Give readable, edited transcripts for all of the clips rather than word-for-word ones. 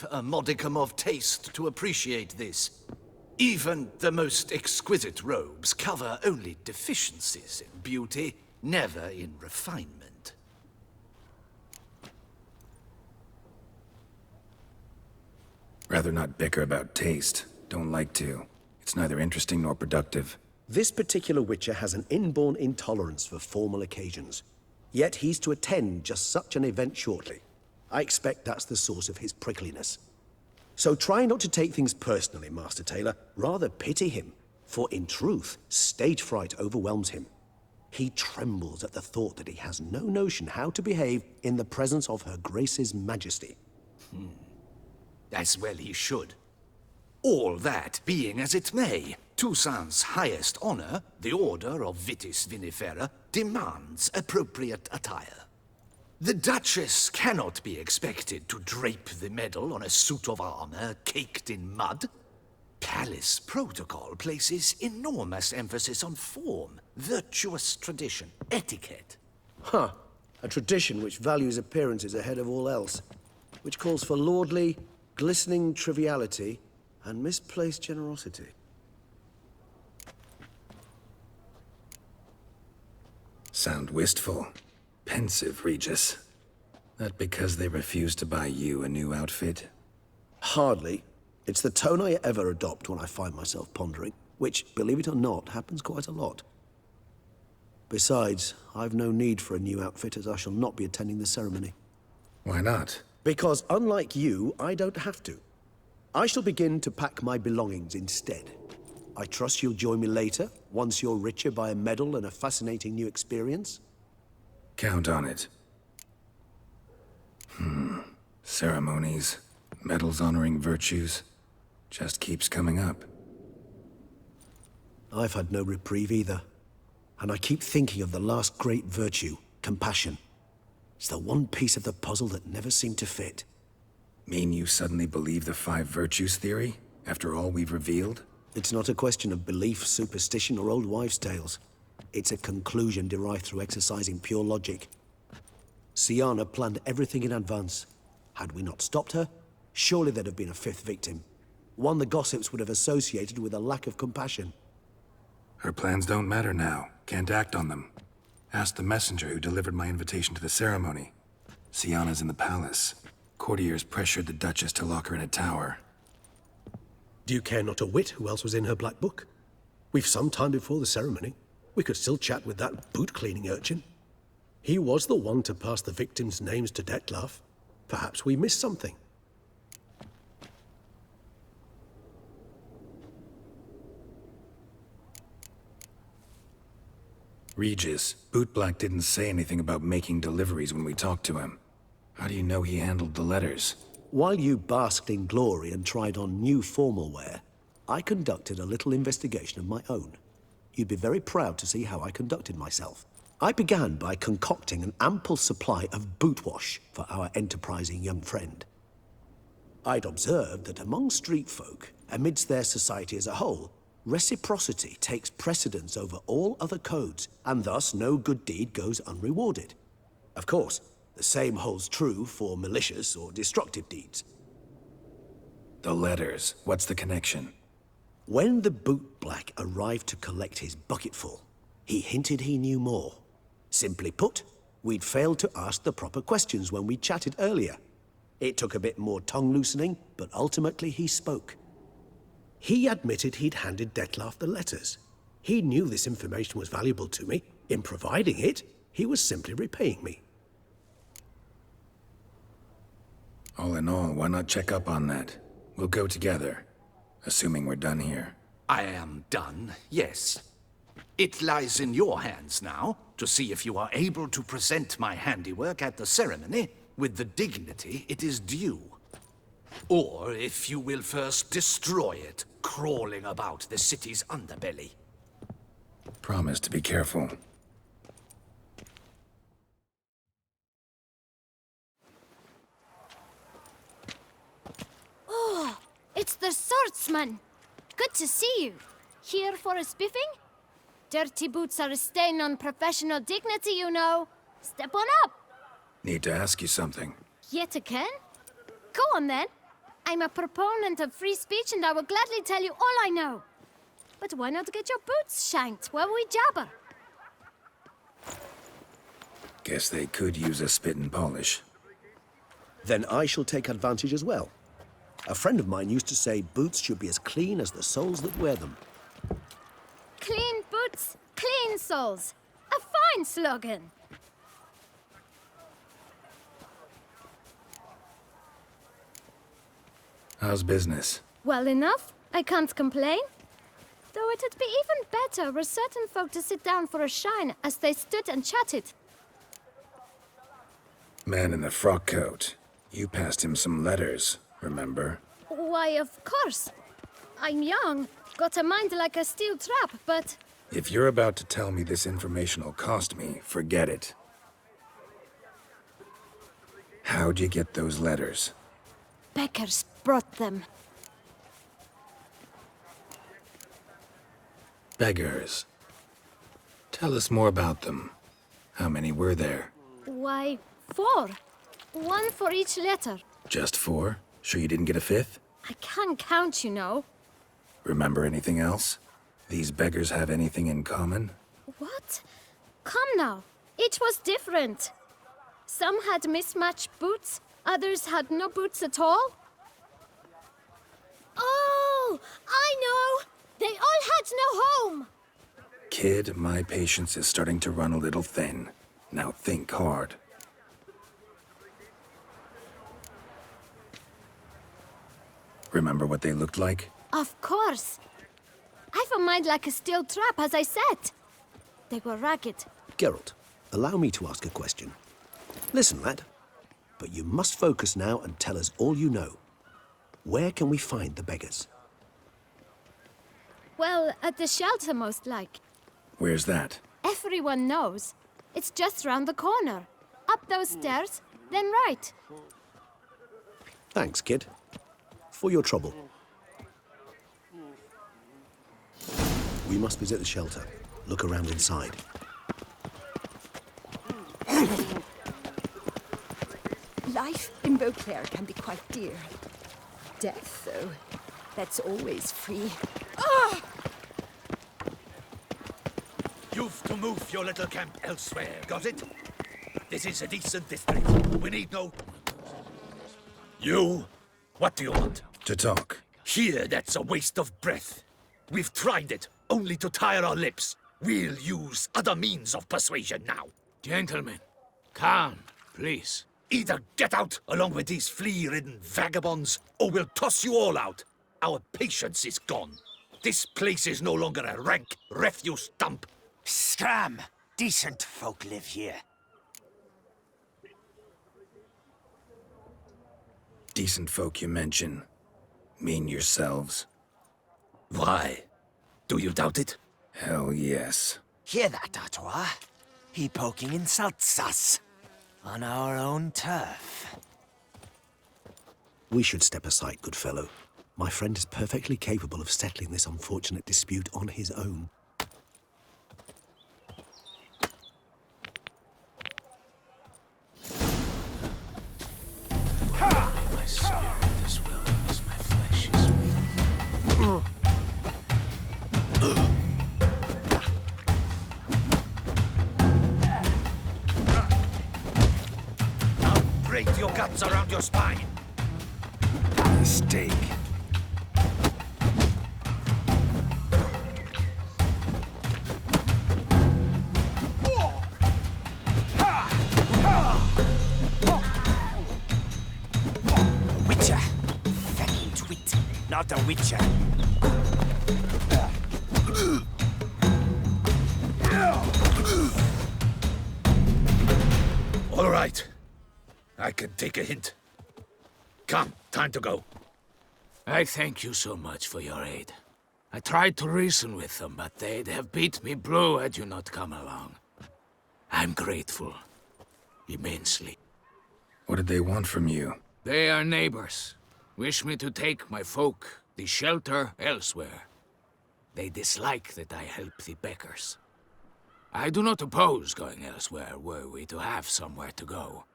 a modicum of taste to appreciate this. Even the most exquisite robes cover only deficiencies in beauty, never in refinement. Rather not bicker about taste. Don't like to. It's neither interesting nor productive. This particular Witcher has an inborn intolerance for formal occasions. Yet he's to attend just such an event shortly. I expect that's the source of his prickliness. So try not to take things personally, Master Taylor. Rather pity him. For in truth, stage fright overwhelms him. He trembles at the thought that he has no notion how to behave in the presence of Her Grace's Majesty. As well he should. All that being as it may, Toussaint's highest honor, the Order of Vitis Vinifera, demands appropriate attire. The Duchess cannot be expected to drape the medal on a suit of armor caked in mud. Palace protocol places enormous emphasis on form, virtuous tradition, etiquette. Huh. A tradition which values appearances ahead of all else. Which calls for lordly, glistening triviality and misplaced generosity. Sound wistful. Pensive, Regis. That because they refuse to buy you a new outfit? Hardly. It's the tone I ever adopt when I find myself pondering, which, believe it or not, happens quite a lot. Besides, I've no need for a new outfit as I shall not be attending the ceremony. Why not? Because unlike you, I don't have to. I shall begin to pack my belongings instead. I trust you'll join me later, once you're richer by a medal and a fascinating new experience? Count on it. Ceremonies, medals honoring virtues, just keeps coming up. I've had no reprieve either. And I keep thinking of the last great virtue, compassion. It's the one piece of the puzzle that never seemed to fit. Mean you suddenly believe the 5 virtues theory, after all we've revealed? It's not a question of belief, superstition, or old wives' tales. It's a conclusion derived through exercising pure logic. Syanna planned everything in advance. Had we not stopped her, surely there'd have been a 5th victim. One the gossips would have associated with a lack of compassion. Her plans don't matter now. Can't act on them. Ask the messenger who delivered my invitation to the ceremony. Syanna's in the palace. Courtiers pressured the Duchess to lock her in a tower. Do you care not a whit who else was in her black book? We've some time before the ceremony. We could still chat with that boot-cleaning urchin. He was the one to pass the victims' names to Dettlaff. Perhaps we missed something. Regis, Bootblack didn't say anything about making deliveries when we talked to him. How do you know he handled the letters? While you basked in glory and tried on new formal wear, I conducted a little investigation of my own. You'd be very proud to see how I conducted myself. I began by concocting an ample supply of boot wash for our enterprising young friend. I'd observed that among street folk, amidst their society as a whole, reciprocity takes precedence over all other codes, and thus no good deed goes unrewarded. Of course, the same holds true for malicious or destructive deeds. The letters. What's the connection? When the bootblack arrived to collect his bucketful, he hinted he knew more. Simply put, we'd failed to ask the proper questions when we chatted earlier. It took a bit more tongue-loosening, but ultimately he spoke. He admitted he'd handed Dettlaff the letters. He knew this information was valuable to me. In providing it, he was simply repaying me. All in all, why not check up on that? We'll go together, assuming we're done here. I am done, yes. It lies in your hands now to see if you are able to present my handiwork at the ceremony with the dignity it is due. Or if you will first destroy it, crawling about the city's underbelly. Promise to be careful. Oh, it's the swordsman. Good to see you. Here for a spiffing? Dirty boots are a stain on professional dignity, you know. Step on up. Need to ask you something. Yet again? Go on then. I'm a proponent of free speech and I will gladly tell you all I know. But why not get your boots shanked while we jabber? Guess they could use a spit and polish. Then I shall take advantage as well. A friend of mine used to say boots should be as clean as the soles that wear them. Clean boots, clean soles. A fine slogan. How's business? Well enough. I can't complain. Though it'd be even better were certain folk to sit down for a shine as they stood and chatted. Man in the frock coat. You passed him some letters, remember? Why, of course. I'm young, got a mind like a steel trap, but... If you're about to tell me this information will cost me, forget it. How'd you get those letters? Beggars brought them. Beggars. Tell us more about them. How many were there? Why, 4. 1 for each letter. Just 4? Sure you didn't get a 5th? I can't count, you know. Remember anything else? These beggars have anything in common? What? Come now. Each was different. Some had mismatched boots, others had no boots at all. Oh, I know! They all had no home! Kid, my patience is starting to run a little thin. Now think hard. Remember what they looked like? Of course. I've a mind like a steel trap, as I said. They were ragged. Geralt, allow me to ask a question. Listen, lad, but you must focus now and tell us all you know. Where can we find the beggars? Well, at the shelter, most like. Where's that? Everyone knows. It's just round the corner. Up those stairs, then right. Thanks, kid. For your trouble. We must visit the shelter. Look around inside. Life in Beauclair can be quite dear. Death, though, that's always free. You've to move your little camp elsewhere, got it? This is a decent district. We need no... You? What do you want? To talk. Here, that's a waste of breath. We've tried it, only to tire our lips. We'll use other means of persuasion now. Gentlemen, calm, please. Either get out along with these flea-ridden vagabonds, or we'll toss you all out. Our patience is gone. This place is no longer a rank refuse dump. Scram! Decent folk live here. Decent folk you mention. Mean yourselves. Why? Do you doubt it? Hell yes. Hear that, Artois? He poking insults us. On our own turf. We should step aside, good fellow. My friend is perfectly capable of settling this unfortunate dispute on his own. My spirit is willing as my flesh is weak. I'll break your guts around your spine. Mistake. Witcher. Fucking twit. Not a witcher. All right. I can take a hint. Come, time to go. I thank you so much for your aid. I tried to reason with them, but they'd have beat me blue had you not come along. I'm grateful. Immensely. What did they want from you? They are neighbors. Wish me to take my folk, the shelter, elsewhere. They dislike that I help the beggars. I do not oppose going elsewhere, were we to have somewhere to go.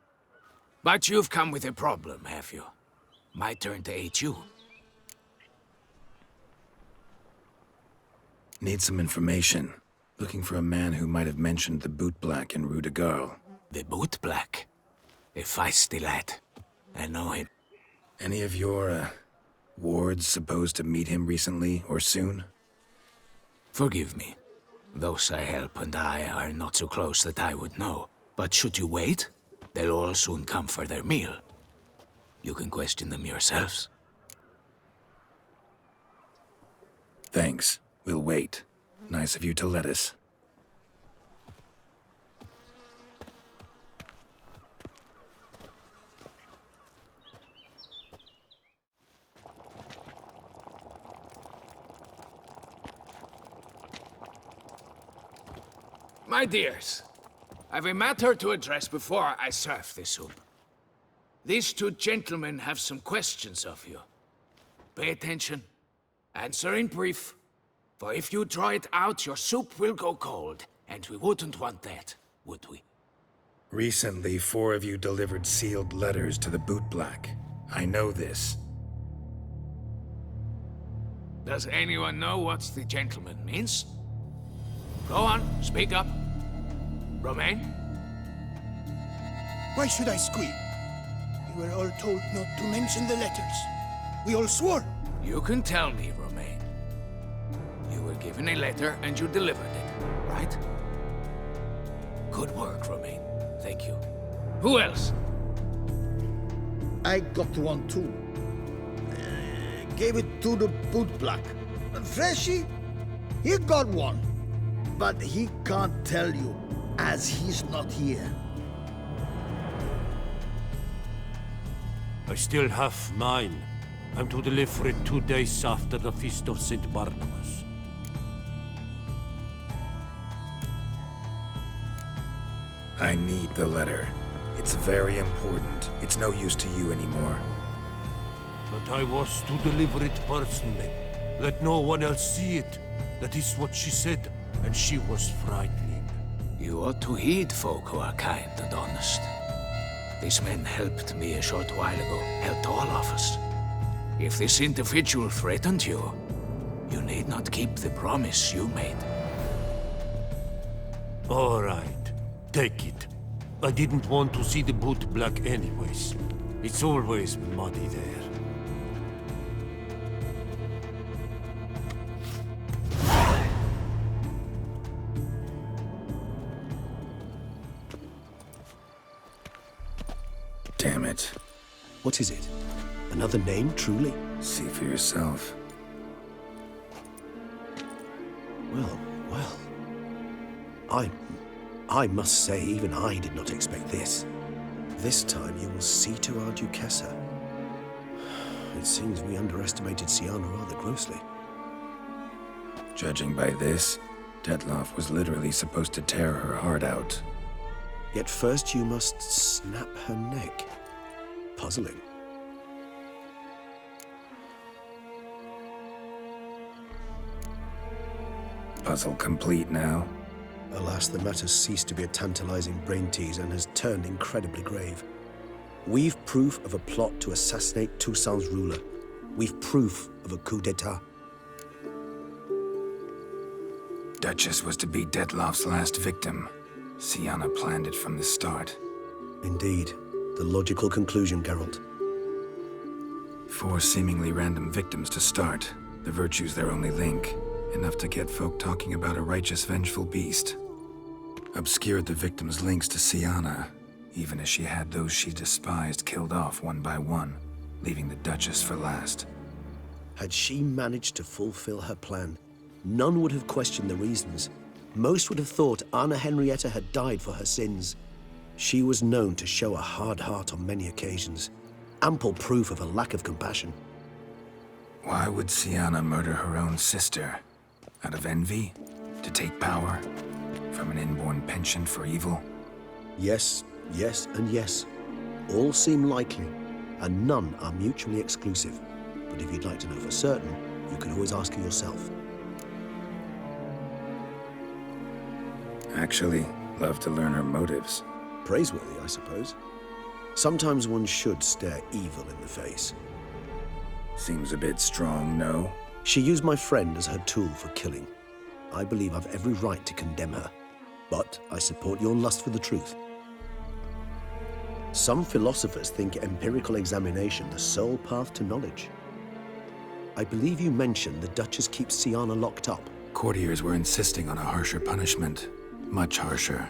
But you've come with a problem, have you? my turn to aid you. Need some information. Looking for a man who might have mentioned the Boot Black in Rue de Garl. The Boot Black? A feisty lad. I know him. Any of your, wards supposed to meet him recently or soon? Forgive me. Those I help and I are not so close that I would know. But should you wait, they'll all soon come for their meal. You can question them yourselves. Thanks. We'll wait. Nice of you to let us. My dears, I've a matter to address before I serve the soup. These two gentlemen have some questions of you. Pay attention. Answer in brief. For if you draw it out, your soup will go cold. And we wouldn't want that, would we? Recently, 4 of you delivered sealed letters to the Boot Black. I know this. Does anyone know what the gentleman means? Go on, speak up. Romain? Why should I squeal? We were all told not to mention the letters. We all swore. You can tell me, Romain. You were given a letter and you delivered it, right? Good work, Romain. Thank you. Who else? I got one too. Gave it to the Boot Black. Freshy, he got one. But he can't tell you, as he's not here. I still have mine. I'm to deliver it 2 days after the Feast of St. Barnabas. I need the letter. It's very important. It's no use to you anymore. But I was to deliver it personally. Let no one else see it. That is what she said, and she was frightening. You ought to heed folk who are kind and honest. These men helped me a short while ago, helped all of us. If this individual threatened you, you need not keep the promise you made. All right, take it. I didn't want to see the Boot Black anyways. It's always muddy there. Damn it. What is it? Another name, truly? See for yourself. Well. I must say, even I did not expect this. This time you will see to our Duquesa. It seems we underestimated Syanna rather grossly. Judging by this, Detloff was literally supposed to tear her heart out. Yet first you must snap her neck. Puzzling. Puzzle complete now. Alas, the matter's ceased to be a tantalizing brain tease and has turned incredibly grave. We've proof of a plot to assassinate Toussaint's ruler. We've proof of a coup d'etat. Duchess was to be Detloff's last victim. Syanna planned it from the start. Indeed. The logical conclusion, Geralt. 4 seemingly random victims to start. The virtue's their only link. Enough to get folk talking about a righteous, vengeful beast. Obscured the victims' links to Syanna, even as she had those she despised killed off one by one, leaving the Duchess for last. Had she managed to fulfill her plan, none would have questioned the reasons. Most would have thought Anna Henrietta had died for her sins. She was known to show a hard heart on many occasions. Ample proof of a lack of compassion. Why would Syanna murder her own sister? Out of envy? To take power? From an inborn penchant for evil? Yes, yes, and yes. All seem likely, and none are mutually exclusive. But if you'd like to know for certain, you can always ask her yourself. Actually, love to learn her motives. Praiseworthy, I suppose. Sometimes one should stare evil in the face. Seems a bit strong, no? She used my friend as her tool for killing. I believe I've every right to condemn her, but I support your lust for the truth. Some philosophers think empirical examination the sole path to knowledge. I believe you mentioned the Duchess keeps Siana locked up. Courtiers were insisting on a harsher punishment. Much harsher.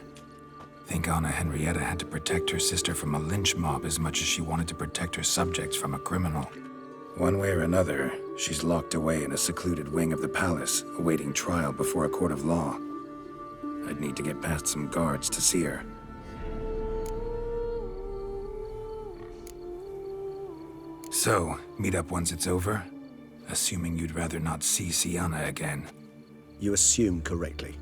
Think Anna Henrietta had to protect her sister from a lynch mob as much as she wanted to protect her subjects from a criminal. One way or another, she's locked away in a secluded wing of the palace, awaiting trial before a court of law. I'd need to get past some guards to see her. So, meet up once it's over? Assuming you'd rather not see Siana again. You assume correctly.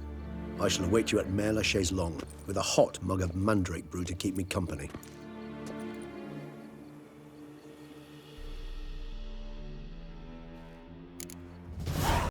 I shall await you at Mare la Chaise Longue with a hot mug of mandrake brew to keep me company.